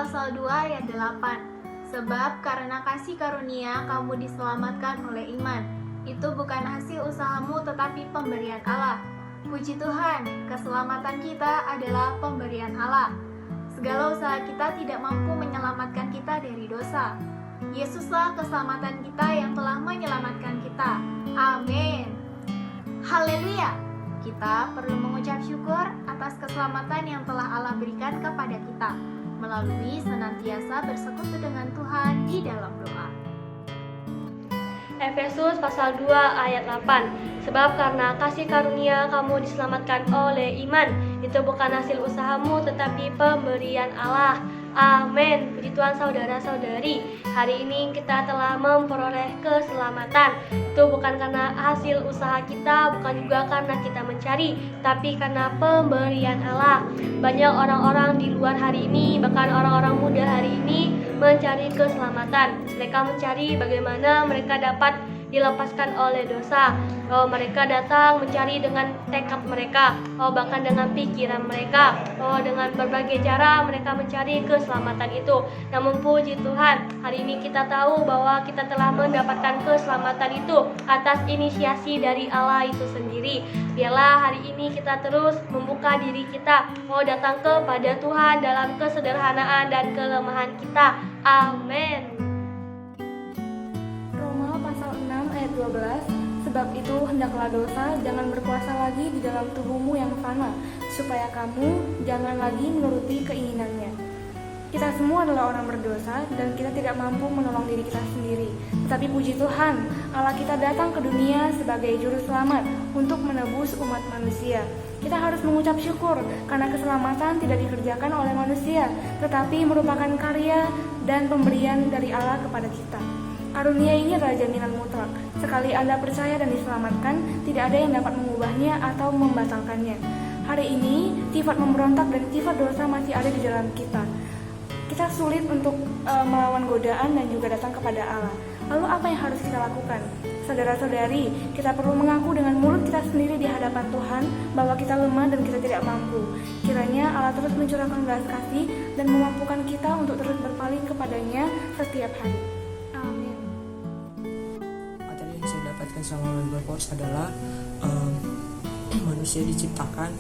pasal 2 ayat 8. Sebab karena kasih karunia kamu diselamatkan oleh iman. Itu bukan hasil usahamu tetapi pemberian Allah. Puji Tuhan, keselamatan kita adalah pemberian Allah. Segala usaha kita tidak mampu menyelamatkan kita dari dosa. Yesuslah keselamatan kita yang telah menyelamatkan kita. Amin. Haleluya. Kita perlu mengucap syukur atas keselamatan yang telah Allah berikan kepada kita melalui senantiasa bersekutu dengan Tuhan di dalam doa. Efesus pasal 2 ayat 8. Sebab karena kasih karunia kamu diselamatkan oleh iman. Itu bukan hasil usahamu tetapi pemberian Allah. Amin. Puji Tuhan saudara-saudari. Hari ini kita telah memperoleh keselamatan. Itu bukan karena hasil usaha kita, bukan juga karena kita mencari, tapi karena pemberian Allah. Banyak orang-orang di luar hari ini, bahkan orang-orang muda hari ini mencari keselamatan. Mereka mencari bagaimana mereka dapat dilepaskan oleh dosa. Mereka datang mencari dengan tekad mereka, bahkan dengan pikiran mereka, dengan berbagai cara mereka mencari keselamatan itu. Namun puji Tuhan, hari ini kita tahu bahwa kita telah mendapatkan keselamatan itu atas inisiasi dari Allah itu sendiri. Biarlah hari ini kita terus membuka diri kita, datang kepada Tuhan dalam kesederhanaan dan kelemahan kita. Amin. Roma pasal 6 ayat 12. Sebab itu hendaklah dosa jangan berkuasa lagi di dalam tubuhmu yang fana, supaya kamu jangan lagi menuruti keinginannya. Kita semua adalah orang berdosa dan kita tidak mampu menolong diri kita sendiri. Tetapi puji Tuhan, Allah kita datang ke dunia sebagai juru selamat untuk menebus umat manusia. Kita harus mengucap syukur karena keselamatan tidak dikerjakan oleh manusia, tetapi merupakan karya dan pemberian dari Allah kepada kita. Karunia ini adalah jaminan mutlak. Sekali Anda percaya dan diselamatkan, tidak ada yang dapat mengubahnya atau membatalkannya. Hari ini, sifat memberontak dan sifat dosa masih ada di dalam kita. Kita sulit untuk melawan godaan dan juga datang kepada Allah. Lalu apa yang harus kita lakukan? Saudara-saudari, kita perlu mengaku dengan mulut kita sendiri di hadapan Tuhan bahwa kita lemah dan kita tidak mampu. Kiranya Allah terus mencurahkan belas kasih dan memampukan kita untuk terus berpaling kepadanya setiap hari. Amin. Materi yang saya dapatkan selama Bible Course adalah manusia diciptakan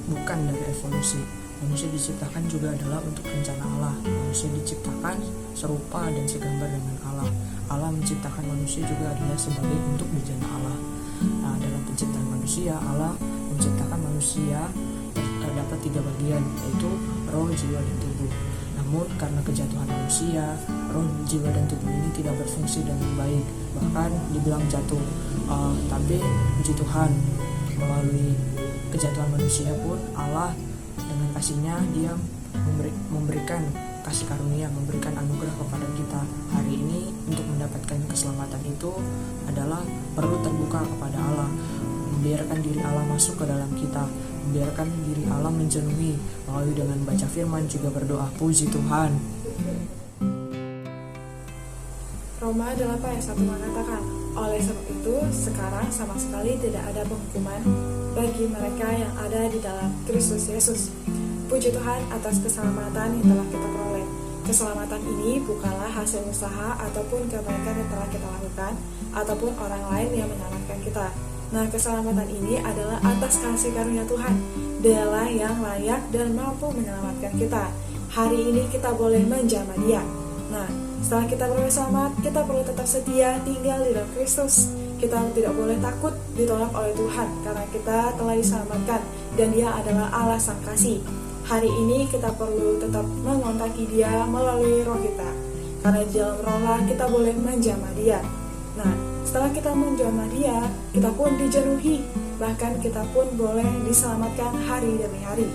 bukan dari evolusi. Manusia diciptakan juga adalah untuk rencana Allah. Manusia diciptakan serupa dan segambar dengan Allah. Allah menciptakan manusia juga adalah sebagai untuk bejana Allah. Nah, dalam penciptaan manusia, Allah menciptakan manusia terdapat 3 bagian, yaitu roh, jiwa, dan tubuh. Namun karena kejatuhan manusia, roh, jiwa, dan tubuh ini tidak berfungsi dengan baik, bahkan dibilang jatuh. Tapi puji Tuhan, melalui kejatuhan manusia pun Allah dengan kasihnya dia memberikan kasih karunia, memberikan anugerah kepada kita. Hari ini untuk mendapatkan keselamatan itu adalah perlu terbuka kepada Allah, membiarkan diri Allah masuk ke dalam kita, membiarkan diri Allah menjenuhi melalui dengan baca firman juga berdoa. Puji Tuhan. Roma 8 ayat 1 mengatakan, oleh sebab itu sekarang sama sekali tidak ada penghukuman bagi mereka yang ada di dalam Kristus Yesus. Puji Tuhan atas keselamatan yang telah kita peroleh. Keselamatan ini bukanlah hasil usaha ataupun kebaikan yang telah kita lakukan ataupun orang lain yang menyelamatkan kita. Nah, keselamatan ini adalah atas kasih karunia Tuhan. Dialah yang layak dan mampu menyelamatkan kita. Hari ini kita boleh menjamah Dia. Nah, setelah kita beroleh selamat, kita perlu tetap setia tinggal di dalam Kristus. Kita tidak boleh takut ditolak oleh Tuhan karena kita telah diselamatkan dan Dia adalah Allah Sang Kasih. Hari ini kita perlu tetap mengontaki Dia melalui roh kita. Karena di dalam roh kita boleh menjamah Dia. Nah, setelah kita menjamah Dia, kita pun dijenuhi. Bahkan kita pun boleh diselamatkan hari demi hari.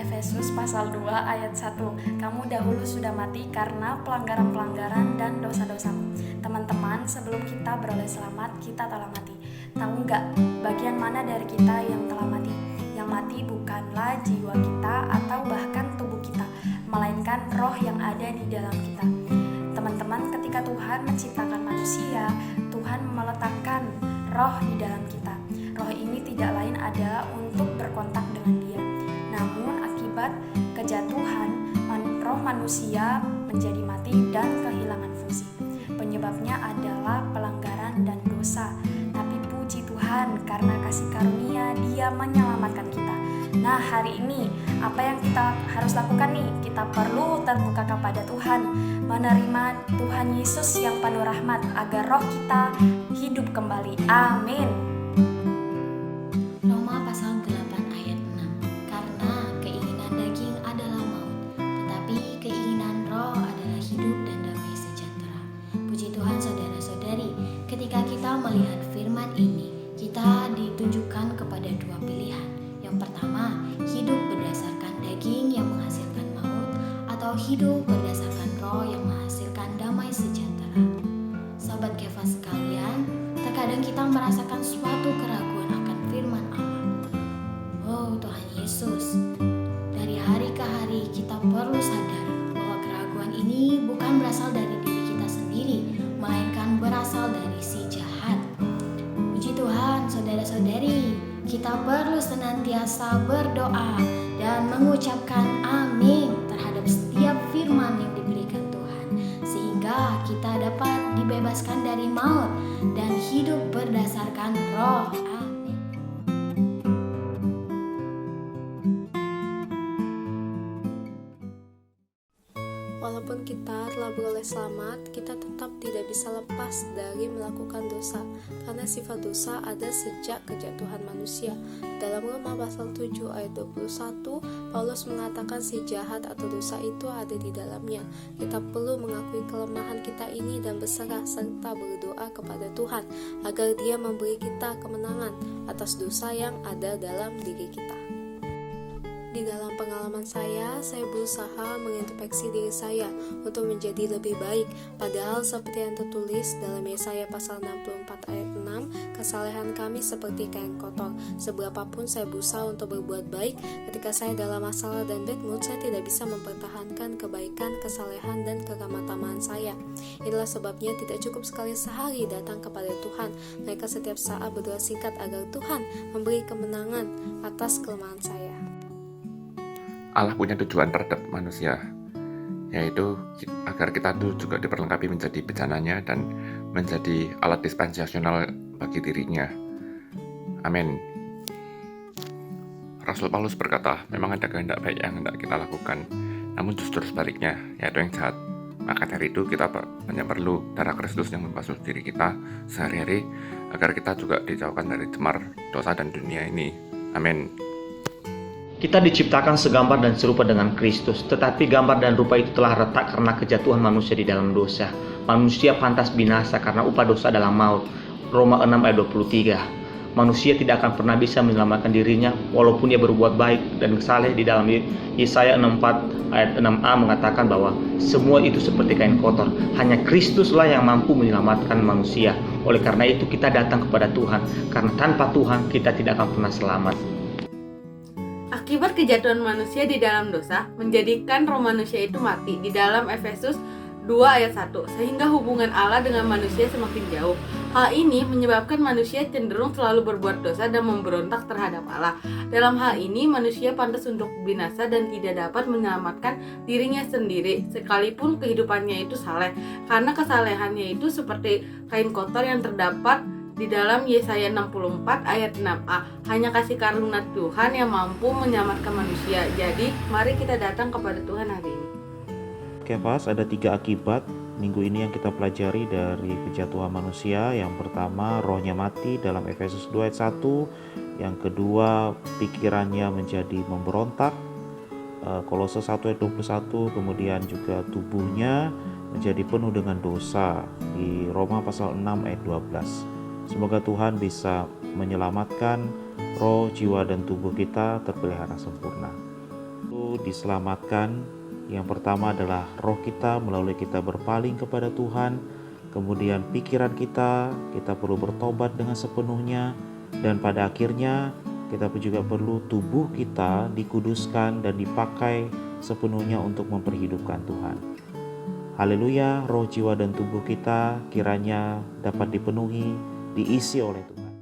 Efesus pasal 2 ayat 1. Kamu dahulu sudah mati karena pelanggaran-pelanggaran dan dosa-dosamu. Teman-teman, sebelum kita beroleh selamat, kita telah mati. Tahu nggak bagian mana dari kita yang telah mati? Yang mati bukanlah jiwa kita atau bahkan tubuh kita, melainkan roh yang ada di dalam kita. Teman-teman, ketika Tuhan menciptakan manusia, Tuhan meletakkan roh di dalam kita. Roh ini tidak lain ada untuk berkontak dengan Dia. Namun akibat kejahatan kejatuhan, roh manusia menjadi mati dan kehilangan fungsi. Penyebabnya adalah pelanggaran dan dosa. Tapi puji Tuhan, karena kasih karunia Dia menyelamatkan kita. Nah, hari ini apa yang kita harus lakukan nih? Kita perlu terbuka kepada Tuhan, menerima Tuhan Yesus yang penuh rahmat agar roh kita hidup kembali. Amin. Roma pasal 8 ayat 6. Karena keinginan daging adalah maut, tetapi keinginan roh adalah hidup dan damai sejahtera. Puji Tuhan saudara-saudari, ketika kita melihat firman ini, kita ditunjukkan kepada dua pilihan. Yang pertama, hidup berdasarkan daging yang menghasilkan maut, atau hidup berdasarkan roh yang menghasilkan damai sejahtera. Sahabat Kefas sekalian, terkadang kita merasakan suatu keraguan akan firman Allah. Oh Tuhan Yesus, dari hari ke hari kita perlu sadar bahwa keraguan ini bukan berasal dari diri kita sendiri, melainkan berasal dari si jahat. Puji Tuhan saudara-saudari, kita perlu senantiasa berdoa dan mengucapkan amin terhadap setiap firman yang diberikan Tuhan, sehingga kita dapat dibebaskan dari maut dan hidup berdasarkan roh. Amin. Walaupun kita telah beroleh selamat, kita tetap tidak bisa lepas dari melakukan dosa, karena sifat dosa ada sejak kejatuhan manusia. Dalam Roma pasal 7 ayat 21, Paulus mengatakan si jahat atau dosa itu ada di dalamnya. Kita perlu mengakui kelemahan kita ini dan berserah serta berdoa kepada Tuhan agar Dia memberi kita kemenangan atas dosa yang ada dalam diri kita. Di dalam pengalaman saya berusaha mengintrospeksi diri saya untuk menjadi lebih baik. Padahal seperti yang tertulis dalam Yesaya pasal 64 ayat 6, kesalehan kami seperti kain kotor. Seberapapun saya berusaha untuk berbuat baik, ketika saya dalam masalah dan bad mood, saya tidak bisa mempertahankan kebaikan, kesalehan, dan keramah-tamahan saya. Inilah sebabnya tidak cukup sekali sehari datang kepada Tuhan. Mereka setiap saat berdoa singkat agar Tuhan memberi kemenangan atas kelemahan saya. Allah punya tujuan terhadap manusia, yaitu agar kita tuh juga diperlengkapi menjadi bejananya dan menjadi alat dispensasional bagi dirinya. Amin. Rasul Paulus berkata, memang ada kehendak baik yang hendak kita lakukan, namun justru sebaliknya, yaitu yang jahat. Maka dari itu kita hanya perlu darah Kristus yang membasuh diri kita sehari-hari, agar kita juga dijauhkan dari cemar dosa dan dunia ini. Amin. Kita diciptakan segambar dan serupa dengan Kristus, tetapi gambar dan rupa itu telah retak karena kejatuhan manusia di dalam dosa. Manusia pantas binasa karena upah dosa adalah maut. Roma 6 ayat 23. Manusia tidak akan pernah bisa menyelamatkan dirinya walaupun dia berbuat baik dan saleh. Di dalam Yesaya 64 ayat 6a mengatakan bahwa semua itu seperti kain kotor. Hanya Kristuslah yang mampu menyelamatkan manusia. Oleh karena itu kita datang kepada Tuhan, karena tanpa Tuhan kita tidak akan pernah selamat. Akibat kejatuhan manusia di dalam dosa menjadikan roh manusia itu mati di dalam Efesus 2 ayat 1, sehingga hubungan Allah dengan manusia semakin jauh. Hal ini menyebabkan manusia cenderung selalu berbuat dosa dan memberontak terhadap Allah. Dalam hal ini manusia pantas untuk binasa dan tidak dapat menyelamatkan dirinya sendiri sekalipun kehidupannya itu saleh, karena kesalehannya itu seperti kain kotor yang terdapat di dalam Yesaya 64 ayat 6a. Hanya kasih karunia Tuhan yang mampu menyelamatkan manusia. Jadi mari kita datang kepada Tuhan hari ini. Kefas, ada 3 akibat minggu ini yang kita pelajari dari kejatuhan manusia. Yang pertama, rohnya mati dalam Efesus 2 ayat 1. Yang kedua, pikirannya menjadi memberontak, Kolose 1 ayat 21. Kemudian juga tubuhnya menjadi penuh dengan dosa di Roma pasal 6 ayat 12. Semoga Tuhan bisa menyelamatkan roh, jiwa, dan tubuh kita terpelihara sempurna. Itu diselamatkan. Yang pertama adalah roh kita melalui kita berpaling kepada Tuhan. Kemudian pikiran kita perlu bertobat dengan sepenuhnya. Dan pada akhirnya kita juga perlu tubuh kita dikuduskan dan dipakai sepenuhnya untuk memperhidupkan Tuhan. Haleluya, roh, jiwa, dan tubuh kita kiranya dapat dipenuhi, diisi oleh Tuhan.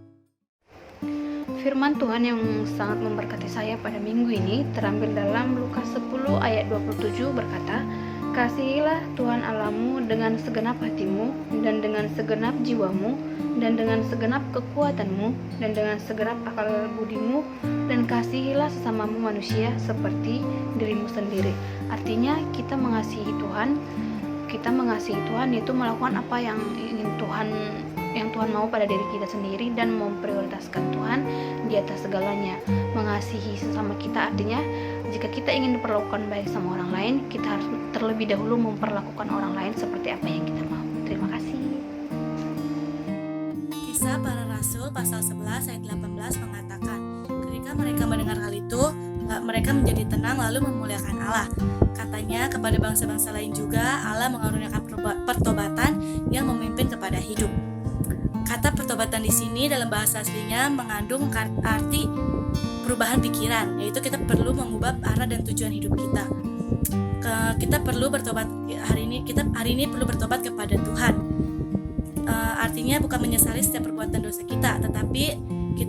Firman Tuhan yang sangat memberkati saya pada minggu ini terambil dalam Lukas 10 ayat 27 berkata, "Kasihilah Tuhan Allahmu dengan segenap hatimu, dan dengan segenap jiwamu, dan dengan segenap kekuatanmu, dan dengan segenap akal budimu, dan kasihilah sesamamu manusia seperti dirimu sendiri." Artinya kita mengasihi Tuhan yaitu melakukan apa yang Tuhan mau pada diri kita sendiri dan memprioritaskan Tuhan di atas segalanya. Mengasihi sesama kita artinya jika kita ingin diperlakukan baik sama orang lain, kita harus terlebih dahulu memperlakukan orang lain seperti apa yang kita mau. Terima kasih. Kisah Para Rasul pasal 11 ayat 18 mengatakan, ketika mereka mendengar hal itu, mereka menjadi tenang lalu memuliakan Allah. Katanya kepada bangsa-bangsa lain juga Allah mengaruniakan pertobatan yang memimpin kepada hidup. Kata pertobatan di sini dalam bahasa aslinya mengandung arti perubahan pikiran, yaitu kita perlu mengubah arah dan tujuan hidup kita. Kita perlu bertobat hari ini perlu bertobat kepada Tuhan. Artinya bukan menyesali setiap perbuatan dosa kita, tetapi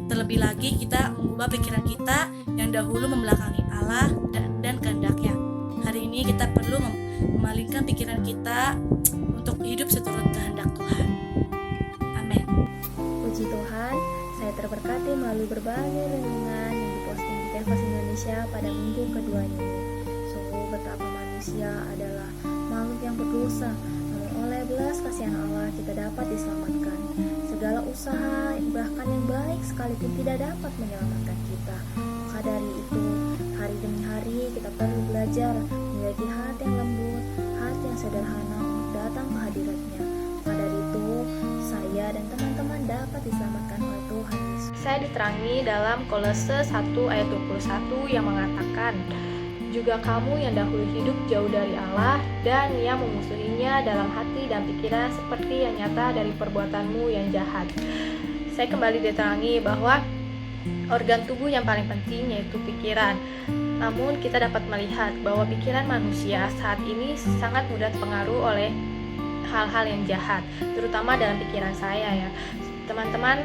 terlebih lagi kita mengubah pikiran kita yang dahulu membelakangi Allah dan kehendaknya. Hari ini kita perlu memalingkan pikiran kita untuk hidup seturut kehendak Tuhan. Amin. Puji Tuhan, saya terberkati melalui berbagai renungan yang diposting di Kefas Indonesia pada minggu kedua ini. Sungguh betapa manusia adalah makhluk yang berdosa, namun oleh belas kasihan Allah kita dapat diselamatkan. Segala usaha bahkan yang baik sekalipun tidak dapat menyelamatkan kita. Maka dari itu, hari demi hari kita perlu belajar memiliki hati yang lembut, hati yang sederhana untuk datang ke hadirat-Nya. Maka dari itu, saya dan teman-teman dapat diselamatkan oleh Tuhan Yesus. Saya diterangi dalam Kolose 1 ayat 21 yang mengatakan, "Juga kamu yang dahulu hidup jauh dari Allah dan yang memusuhinya dalam hati dan pikiran seperti yang nyata dari perbuatanmu yang jahat." Saya kembali diterangi bahwa organ tubuh yang paling penting yaitu pikiran. Namun kita dapat melihat bahwa pikiran manusia saat ini sangat mudah terpengaruh oleh hal-hal yang jahat, terutama dalam pikiran saya ya. Teman-teman,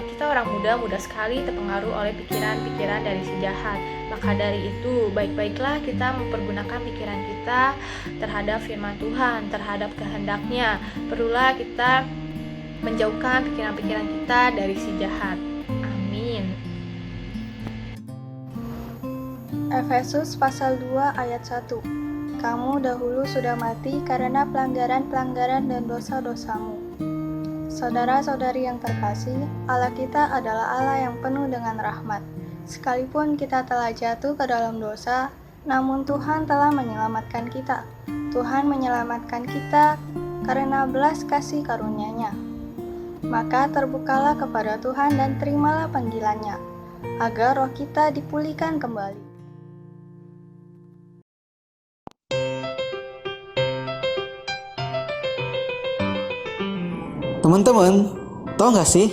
kita orang muda mudah sekali terpengaruh oleh pikiran-pikiran dari si jahat. Maka dari itu, baik-baiklah kita mempergunakan pikiran kita terhadap firman Tuhan, terhadap kehendak-Nya. Perlulah kita menjauhkan pikiran-pikiran kita dari si jahat. Amin. Efesus pasal 2 ayat 1. Kamu dahulu sudah mati karena pelanggaran-pelanggaran dan dosa-dosamu. Saudara-saudari yang terkasih, Allah kita adalah Allah yang penuh dengan rahmat. Sekalipun kita telah jatuh ke dalam dosa, namun Tuhan telah menyelamatkan kita. Tuhan menyelamatkan kita karena belas kasih karunia-Nya. Maka terbukalah kepada Tuhan dan terimalah panggilan-Nya, agar roh kita dipulihkan kembali. Teman-teman, tahu nggak sih?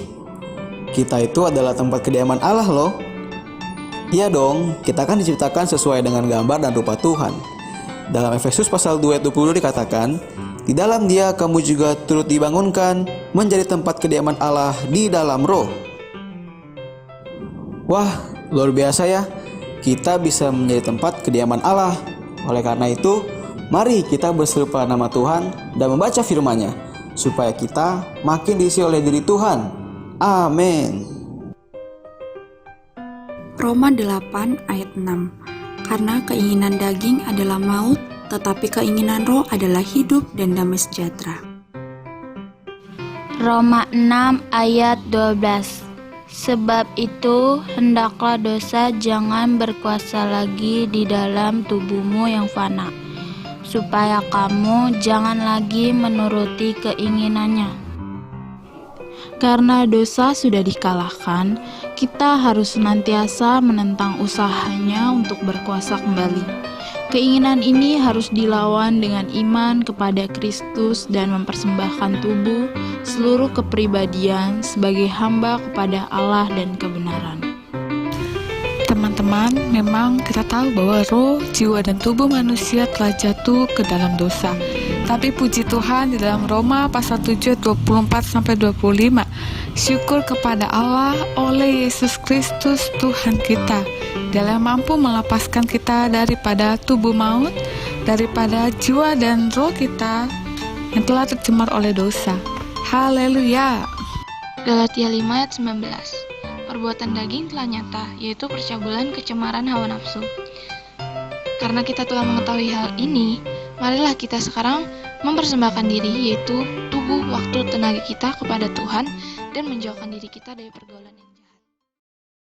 Kita itu adalah tempat kediaman Allah loh. Iya dong, kita kan diciptakan sesuai dengan gambar dan rupa Tuhan. Dalam Efesus pasal 2 ayat 20 dikatakan, "Di dalam Dia kamu juga turut dibangunkan menjadi tempat kediaman Allah di dalam roh." Wah, luar biasa ya. Kita bisa menjadi tempat kediaman Allah. Oleh karena itu, mari kita berseru nama Tuhan dan membaca firman-Nya, supaya kita makin diisi oleh diri Tuhan. Amin. Roma 8 ayat 6. Karena keinginan daging adalah maut, tetapi keinginan roh adalah hidup dan damai sejahtera. Roma 6 ayat 12. Sebab itu hendaklah dosa jangan berkuasa lagi di dalam tubuhmu yang fana, supaya kamu jangan lagi menuruti keinginannya. Karena dosa sudah dikalahkan, kita harus senantiasa menentang usahanya untuk berkuasa kembali. Keinginan ini harus dilawan dengan iman kepada Kristus dan mempersembahkan tubuh, seluruh kepribadian sebagai hamba kepada Allah dan kebenaran. Teman-teman, memang kita tahu bahwa roh, jiwa, dan tubuh manusia telah jatuh ke dalam dosa. Tapi puji Tuhan di dalam Roma pasal 7 24-25, syukur kepada Allah oleh Yesus Kristus Tuhan kita. Dia yang mampu melepaskan kita daripada tubuh maut, daripada jiwa dan roh kita yang telah tercemar oleh dosa. Haleluya. Galatia 5 ayat 19. Perbuatan daging telah nyata, yaitu percabulan, kecemaran, hawa nafsu. Karena kita telah mengetahui hal ini, marilah kita sekarang mempersembahkan diri, yaitu tubuh, waktu, tenaga kita kepada Tuhan, dan menjauhkan diri kita dari pergaulan